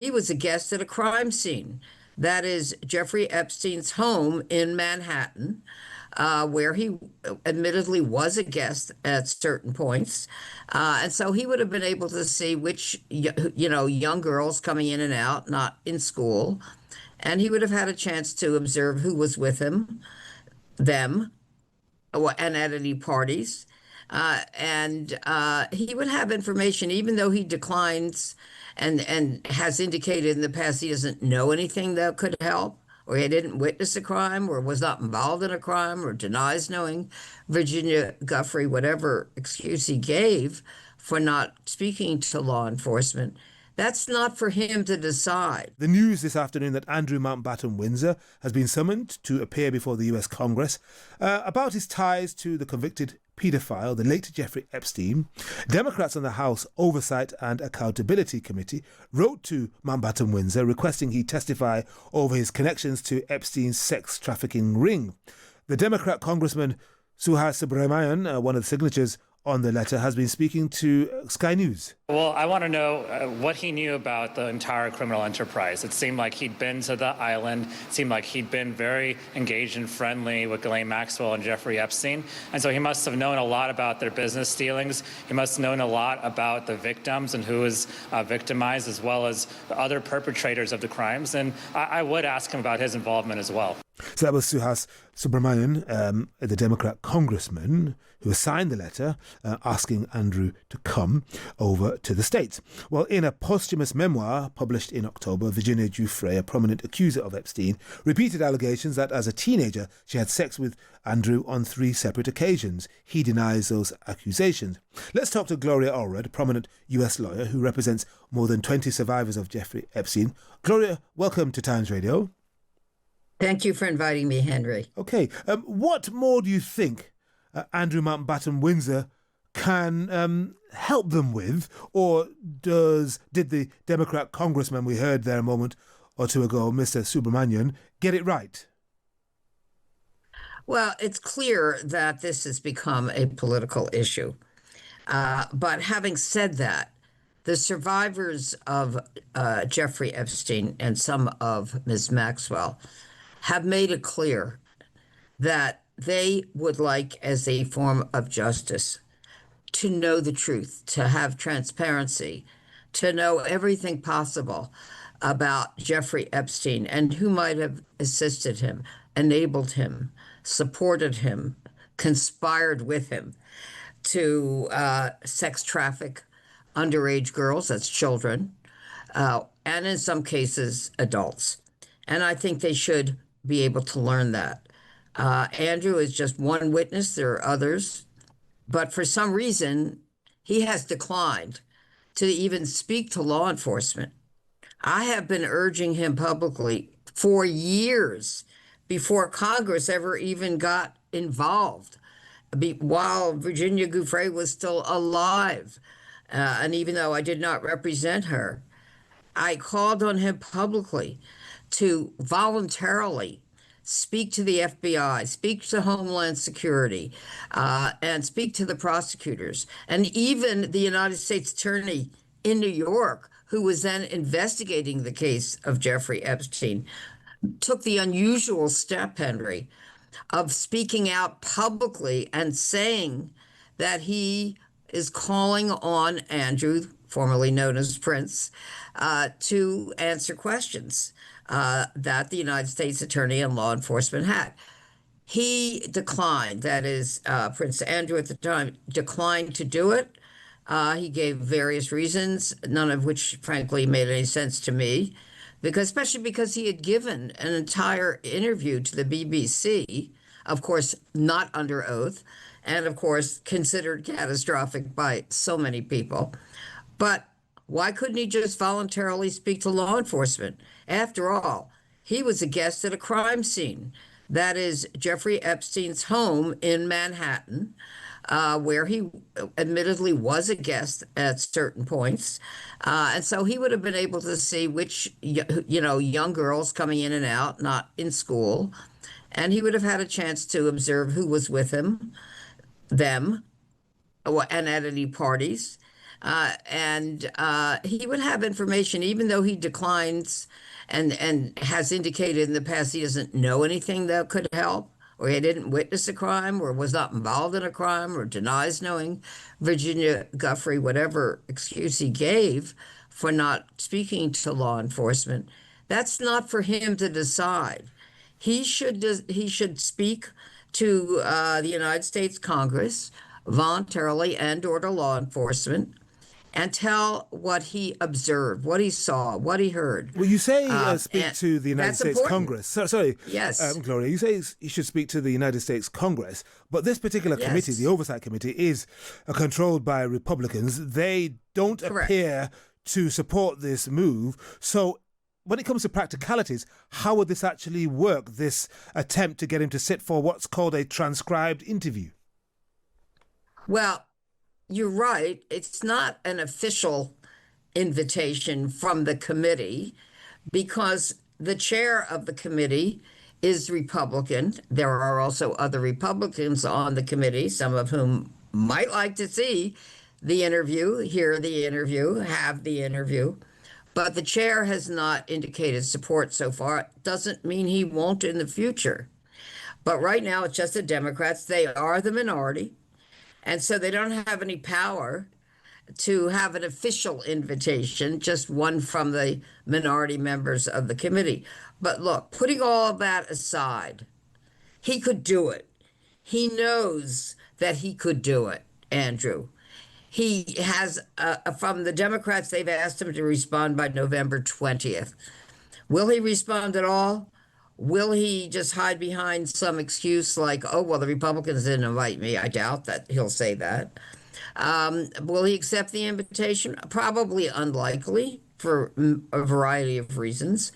He was a guest at a crime scene. That is Jeffrey Epstein's home in Manhattan, where he admittedly was a guest at certain points. And so he would have been able to see which, young girls coming in and out, not in school. And he would have had a chance to observe who was with him, them, and at any parties. And he would have information, even though he declines and has indicated in the past he doesn't know anything that could help, or he didn't witness a crime, or was not involved in a crime, or denies knowing Virginia Giuffre, whatever excuse he gave for not speaking to law enforcement. That's not for him to decide. The news this afternoon that Andrew Mountbatten Windsor has been summoned to appear before the US Congress about his ties to the convicted paedophile, the late Jeffrey Epstein. Democrats on the House Oversight and Accountability Committee wrote to Mountbatten Windsor requesting he testify over his connections to Epstein's sex trafficking ring. The Democrat Congressman Suhas Subramanian, one of the signatures on the letter, has been speaking to Sky News. Well, I want to know what he knew about the entire criminal enterprise. It seemed like he'd been to the island. It seemed like he'd been very engaged and friendly with Ghislaine Maxwell and Jeffrey Epstein. And so he must have known a lot about their business dealings. He must have known a lot about the victims and who was victimized, as well as the other perpetrators of the crimes. And I would ask him about his involvement as well. So that was Suhas Subramanian, the Democrat congressman who signed the letter asking Andrew to come over to the States. Well, in a posthumous memoir published in October, Virginia Giuffre, a prominent accuser of Epstein, repeated allegations that as a teenager she had sex with Andrew on 3 separate occasions. He denies those accusations. Let's talk to Gloria Allred, a prominent US lawyer who represents more than 20 survivors of Jeffrey Epstein. Gloria, welcome to Times Radio. Thank you for inviting me, Henry. Okay. What more do you think Andrew Mountbatten Windsor can help them with, or did the Democrat congressman we heard there a moment or two ago, Mr. Subramanian, get it right? Well, it's clear that this has become a political issue. But having said that, the survivors of Jeffrey Epstein and some of Ms. Maxwell have made it clear that they would like, as a form of justice, to know the truth, to have transparency, to know everything possible about Jeffrey Epstein and who might have assisted him, enabled him, supported him, conspired with him to sex traffic underage girls, that's children, and in some cases, adults. And I think they should be able to learn that. Andrew is just one witness. There are others. But for some reason, he has declined to even speak to law enforcement. I have been urging him publicly for years before Congress ever even got involved, while Virginia Giuffre was still alive. And even though I did not represent her, I called on him publicly to voluntarily speak to the FBI, speak to Homeland Security, and speak to the prosecutors, and even the United States Attorney in New York, who was then investigating the case of Jeffrey Epstein, took the unusual step, Henry, of speaking out publicly and saying that he is calling on Andrew, formerly known as Prince, to answer questions that the United States Attorney and law enforcement had. He declined, that is, Prince Andrew at the time declined to do it. He gave various reasons, none of which, frankly, made any sense to me, especially because he had given an entire interview to the BBC, of course, not under oath, and of course, considered catastrophic by so many people. But why couldn't he just voluntarily speak to law enforcement? After all, he was a guest at a crime scene. That is Jeffrey Epstein's home in Manhattan, where he admittedly was a guest at certain points. And so he would have been able to see which, young girls coming in and out, not in school. And he would have had a chance to observe who was with him, them, and at any parties. And he would have information, even though he declines and has indicated in the past he doesn't know anything that could help, or he didn't witness a crime, or was not involved in a crime, or denies knowing Virginia Giuffre, whatever excuse he gave for not speaking to law enforcement. That's not for him to decide. He should speak to the United States Congress voluntarily and or to law enforcement and tell what he observed, what he saw, what he heard. Well, you say speak And to the United that's States important. Congress. Sorry, Yes. Gloria, you say you should speak to the United States Congress, but this particular committee, the Yes. Oversight Committee, is controlled by Republicans. They don't Correct. appear to support this move. So when it comes to practicalities, how would this actually work, this attempt to get him to sit for what's called a transcribed interview? Well, you're right. It's not an official invitation from the committee because the chair of the committee is Republican. There are also other Republicans on the committee, some of whom might like to see the interview, hear the interview, have the interview. But the chair has not indicated support so far. It doesn't mean he won't in the future. But right now, it's just the Democrats. They are the minority. And so they don't have any power to have an official invitation, just one from the minority members of the committee. But look, putting all of that aside, he could do it. He knows that he could do it, Andrew. He has, from the Democrats, they've asked him to respond by November 20th. Will he respond at all? Will he just hide behind some excuse like, oh, well, the Republicans didn't invite me? I doubt that he'll say that. Will he accept the invitation? Probably unlikely for a variety of reasons.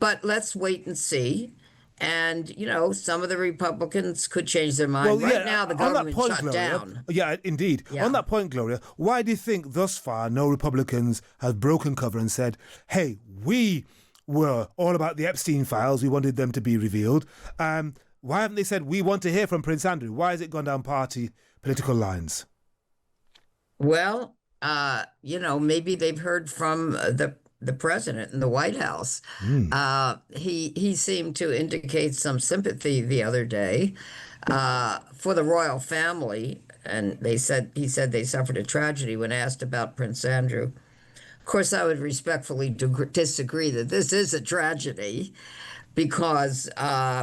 But let's wait and see. And, some of the Republicans could change their mind. Well, Right now, the on that government point, shut Gloria, down. yeah, indeed. Yeah. On that point, Gloria, why do you think thus far no Republicans have broken cover and said, hey, we were all about the Epstein files, we wanted them to be revealed. Why haven't they said, we want to hear from Prince Andrew? Why has it gone down party political lines? Well, maybe they've heard from the president in the White House. He seemed to indicate some sympathy the other day for the royal family, and he said they suffered a tragedy when asked about Prince Andrew. Of course, I would respectfully disagree that this is a tragedy because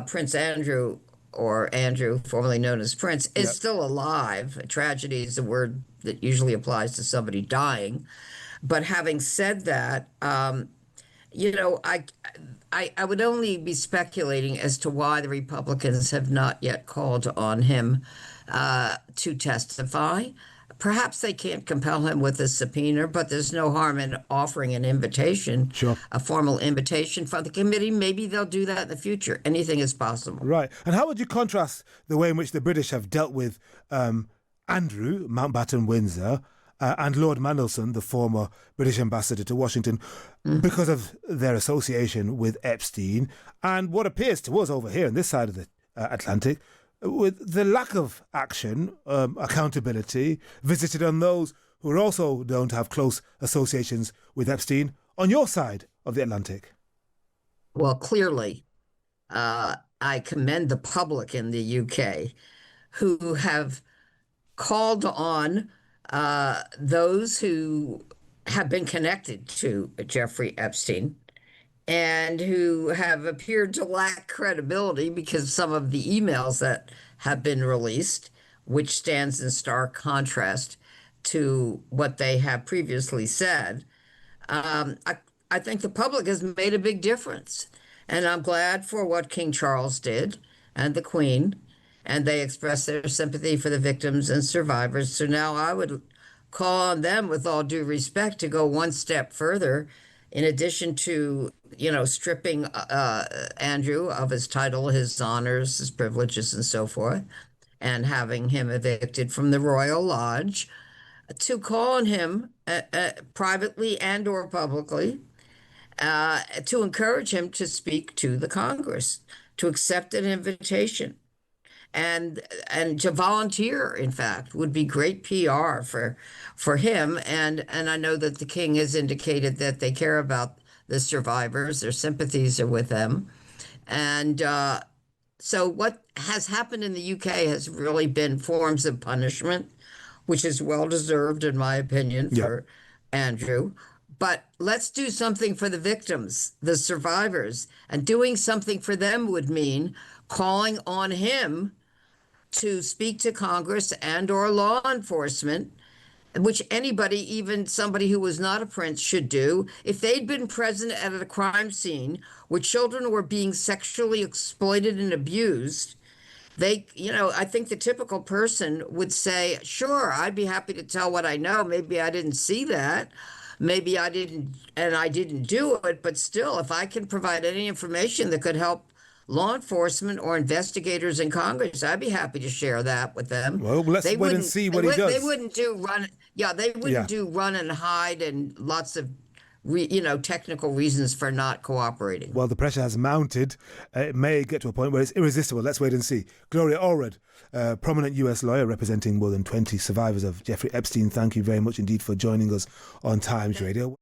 Prince Andrew, or Andrew, formerly known as Prince, is still alive. A tragedy is a word that usually applies to somebody dying. But having said that, I would only be speculating as to why the Republicans have not yet called on him to testify. Perhaps they can't compel him with a subpoena, but there's no harm in offering an invitation, Sure. a formal invitation from the committee. Maybe they'll do that in the future. Anything is possible. Right. And how would you contrast the way in which the British have dealt with Andrew, Mountbatten Windsor, and Lord Mandelson, the former British ambassador to Washington, because of their association with Epstein, and what appears to us over here on this side of the Atlantic, with the lack of action, accountability visited on those who also don't have close associations with Epstein on your side of the Atlantic? Well, clearly, I commend the public in the UK who have called on those who have been connected to Jeffrey Epstein and who have appeared to lack credibility because some of the emails that have been released, which stands in stark contrast to what they have previously said. I think the public has made a big difference. And I'm glad for what King Charles did and the Queen, and they expressed their sympathy for the victims and survivors. So now I would call on them, with all due respect, to go one step further. In addition to, stripping Andrew of his title, his honors, his privileges, and so forth, and having him evicted from the Royal Lodge, to call on him privately and or publicly to encourage him to speak to the Congress, to accept an invitation. and to volunteer, in fact, would be great PR for him. And I know that the king has indicated that they care about the survivors. Their sympathies are with them. And so what has happened in the UK has really been forms of punishment, which is well deserved, in my opinion, Yeah. for Andrew. But let's do something for the victims, the survivors. And doing something for them would mean calling on him to speak to Congress and or law enforcement, which anybody, even somebody who was not a prince, should do. If they'd been present at a crime scene where children were being sexually exploited and abused, I think the typical person would say, sure, I'd be happy to tell what I know. Maybe I didn't see that. Maybe I didn't, and I didn't do it. But still, if I can provide any information that could help law enforcement or investigators in Congress, I'd be happy to share that with them. Well, let's They wait and wouldn't- see what he does. They wouldn't do run. Yeah, they wouldn't Yeah. do run and hide and lots of, technical reasons for not cooperating. Well, the pressure has mounted. It may get to a point where it's irresistible. Let's wait and see. Gloria Allred, a prominent US lawyer representing more than 20 survivors of Jeffrey Epstein, thank you very much indeed for joining us on Times Radio.